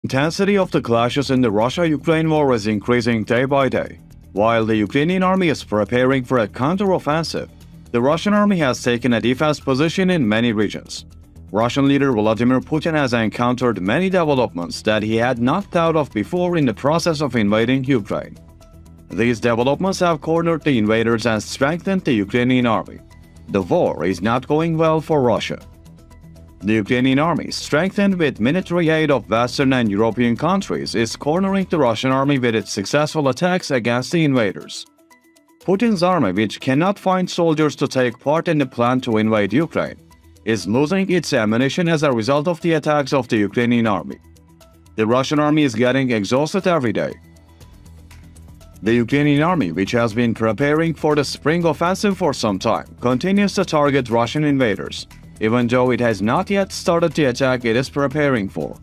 Intensity of the clashes in the Russia-Ukraine war is increasing day by day. While the Ukrainian army is preparing for a counteroffensive, the Russian army has taken a defense position in many regions. Russian leader Vladimir Putin has encountered many developments that he had not thought of before in the process of invading Ukraine. These developments have cornered the invaders and strengthened the Ukrainian army. The war is not going well for Russia. The Ukrainian army, strengthened with military aid of Western and European countries, is cornering the Russian army with its successful attacks against the invaders. Putin's army, which cannot find soldiers to take part in the plan to invade Ukraine, is losing its ammunition as a result of the attacks of the Ukrainian army. The Russian army is getting exhausted every day. The Ukrainian army, which has been preparing for the spring offensive for some time, continues to target Russian invaders, even though it has not yet started the attack it is preparing for.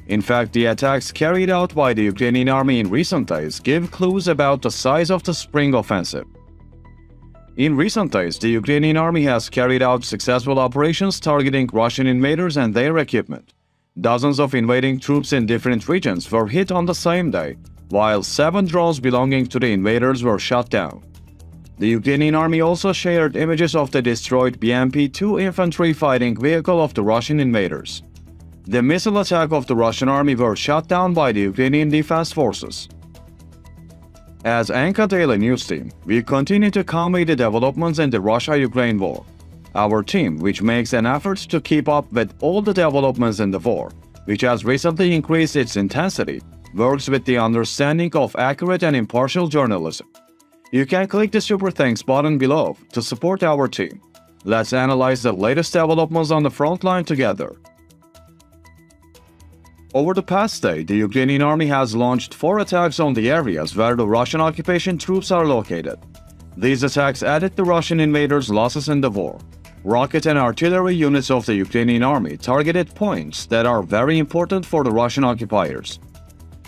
In fact, the attacks carried out by the Ukrainian army in recent days give clues about the size of the spring offensive. In recent days, the Ukrainian army has carried out successful operations targeting Russian invaders and their equipment. Dozens of invading troops in different regions were hit on the same day, while 7 drones belonging to the invaders were shot down. The Ukrainian army also shared images of the destroyed BMP-2 infantry fighting vehicle of the Russian invaders. The missile attack of the Russian army were shot down by the Ukrainian defense forces. As ANKA Daily News Team, we continue to convey the developments in the Russia-Ukraine war. Our team, which makes an effort to keep up with all the developments in the war, which has recently increased its intensity, works with the understanding of accurate and impartial journalism. You can click the Super Thanks button below to support our team. Let's analyze the latest developments on the front line together. Over the past day, the Ukrainian army has launched 4 attacks on the areas where the Russian occupation troops are located. These attacks added the Russian invaders' losses in the war. Rocket and artillery units of the Ukrainian army targeted points that are very important for the Russian occupiers.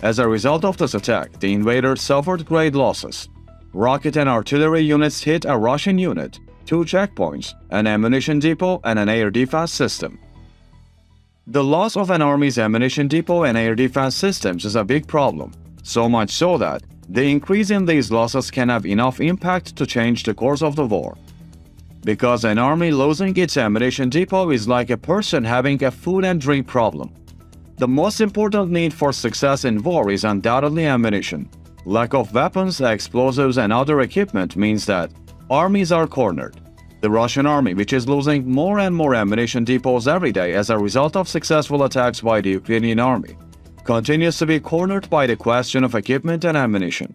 As a result of this attack, the invaders suffered great losses. Rocket and artillery units hit a Russian unit, 2 checkpoints, an ammunition depot, and an air defense system. The loss of an army's ammunition depot and air defense systems is a big problem, so much so that the increase in these losses can have enough impact to change the course of the war. Because an army losing its ammunition depot is like a person having a food and drink problem. The most important need for success in war is undoubtedly ammunition. Lack of weapons, explosives, and other equipment means that armies are cornered. The Russian army, which is losing more and more ammunition depots every day as a result of successful attacks by the Ukrainian army, continues to be cornered by the question of equipment and ammunition.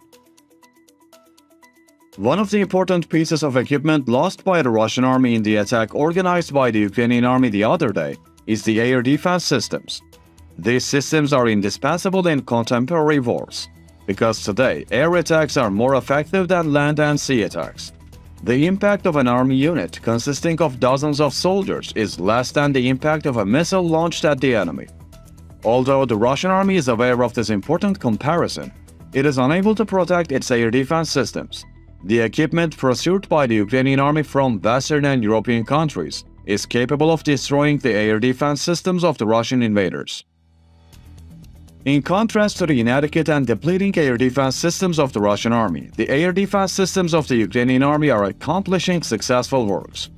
One of the important pieces of equipment lost by the Russian army in the attack organized by the Ukrainian army the other day is the air defense systems. These systems are indispensable in contemporary wars, because today air attacks are more effective than land and sea attacks. The impact of an army unit consisting of dozens of soldiers is less than the impact of a missile launched at the enemy. Although the Russian army is aware of this important comparison, it is unable to protect its air defense systems. The equipment procured by the Ukrainian army from Western and European countries is capable of destroying the air defense systems of the Russian invaders. In contrast to the inadequate and depleting air defense systems of the Russian army, the air defense systems of the Ukrainian army are accomplishing successful works.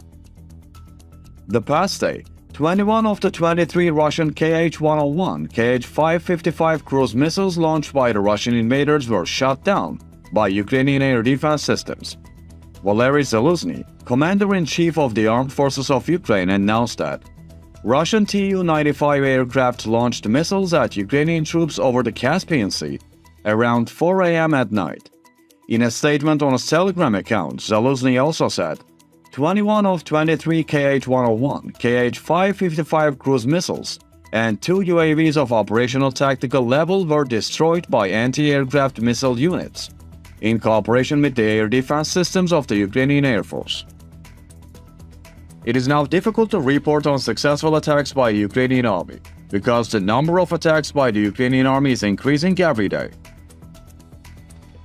The past day, 21 of the 23 Russian Kh-101, Kh-555 cruise missiles launched by the Russian invaders were shot down by Ukrainian air defense systems. Valery Zaluzhny, Commander-in-Chief of the Armed Forces of Ukraine, announced that Russian Tu-95 aircraft launched missiles at Ukrainian troops over the Caspian Sea around 4 a.m. at night. In a statement on his Telegram account, Zaluzhny also said, 21 of 23 Kh-101, Kh-555 cruise missiles, and 2 UAVs of operational tactical level were destroyed by anti-aircraft missile units, in cooperation with the air defense systems of the Ukrainian Air Force. It is now difficult to report on successful attacks by the Ukrainian army, because the number of attacks by the Ukrainian army is increasing every day.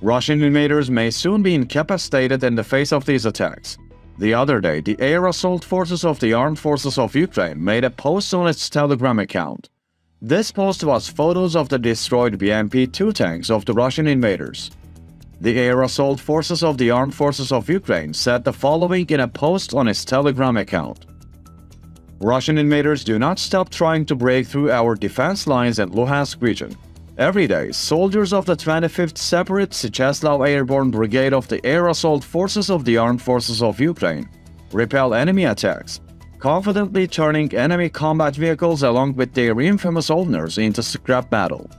Russian invaders may soon be incapacitated in the face of these attacks. The other day, the air assault forces of the Armed Forces of Ukraine made a post on its Telegram account. This post was photos of the destroyed BMP-2 tanks of the Russian invaders. The air assault forces of the Armed Forces of Ukraine said the following in a post on its Telegram account. Russian invaders do not stop trying to break through our defense lines in Luhansk region. Every day, soldiers of the 25th Separate Siecheslav Airborne Brigade of the Air Assault Forces of the Armed Forces of Ukraine repel enemy attacks, confidently turning enemy combat vehicles along with their infamous owners into scrap metal.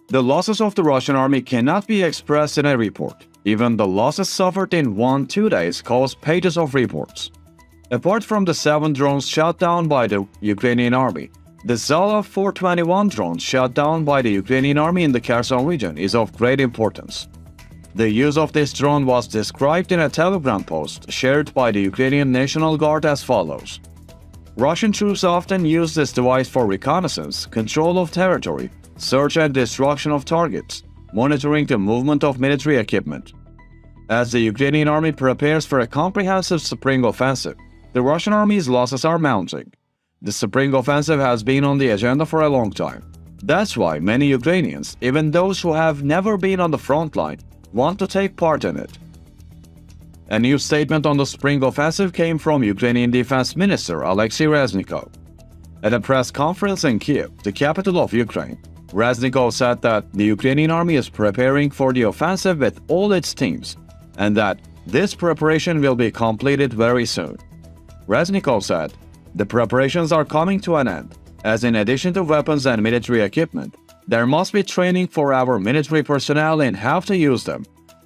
The losses of the Russian army cannot be expressed in a report. Even the losses suffered in 1-2 days cause pages of reports. Apart from the 7 drones shot down by the Ukrainian army, the Zala 421 drone shot down by the Ukrainian army in the Kherson region is of great importance. The use of this drone was described in a Telegram post shared by the Ukrainian National Guard as follows. Russian troops often use this device for reconnaissance, control of territory, search and destruction of targets, monitoring the movement of military equipment. As the Ukrainian army prepares for a comprehensive spring offensive, the Russian army's losses are mounting. The spring offensive has been on the agenda for a long time. That's why many Ukrainians, even those who have never been on the front line, want to take part in it. A new statement on the spring offensive came from Ukrainian Defense Minister Alexei Reznikov. At a press conference in Kiev, the capital of Ukraine, Reznikov said that the Ukrainian army is preparing for the offensive with all its teams, and that this preparation will be completed very soon. Reznikov said, "The preparations are coming to an end, as in addition to weapons and military equipment, there must be training for our military personnel in how to use them.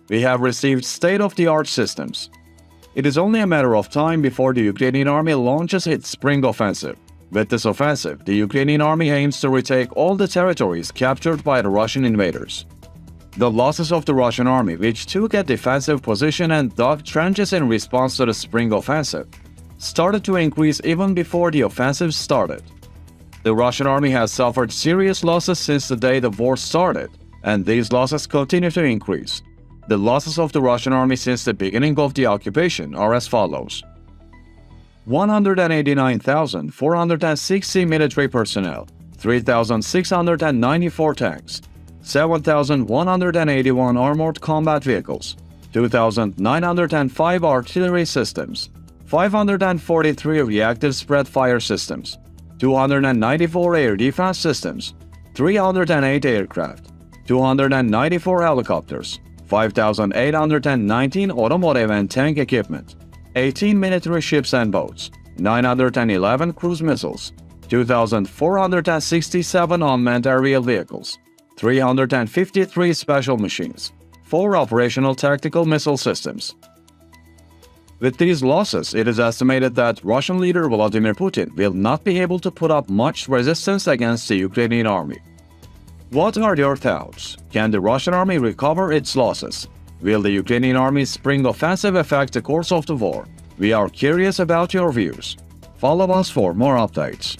We have received state-of-the-art systems. It is only a matter of time before the Ukrainian army launches its spring offensive. With this offensive, the Ukrainian army aims to retake all the territories captured by the Russian invaders." The losses of the Russian army, which took a defensive position and dug trenches in response to the spring offensive, started to increase even before the offensive started. The Russian army has suffered serious losses since the day the war started, and these losses continue to increase. The losses of the Russian army since the beginning of the occupation are as follows. 189,460 military personnel, 3,694 tanks, 7,181 armored combat vehicles, 2,905 artillery systems, 543 reactive spread fire systems, 294 air defense systems, 308 aircraft, 294 helicopters, 5,819 automotive and tank equipment, 18 military ships and boats, 911 cruise missiles, 2,467 unmanned aerial vehicles, 353 special machines, 4 operational tactical missile systems. With these losses, it is estimated that Russian leader Vladimir Putin will not be able to put up much resistance against the Ukrainian army. What are your thoughts? Can the Russian army recover its losses? Will the Ukrainian army's spring offensive affect the course of the war? We are curious about your views. Follow us for more updates.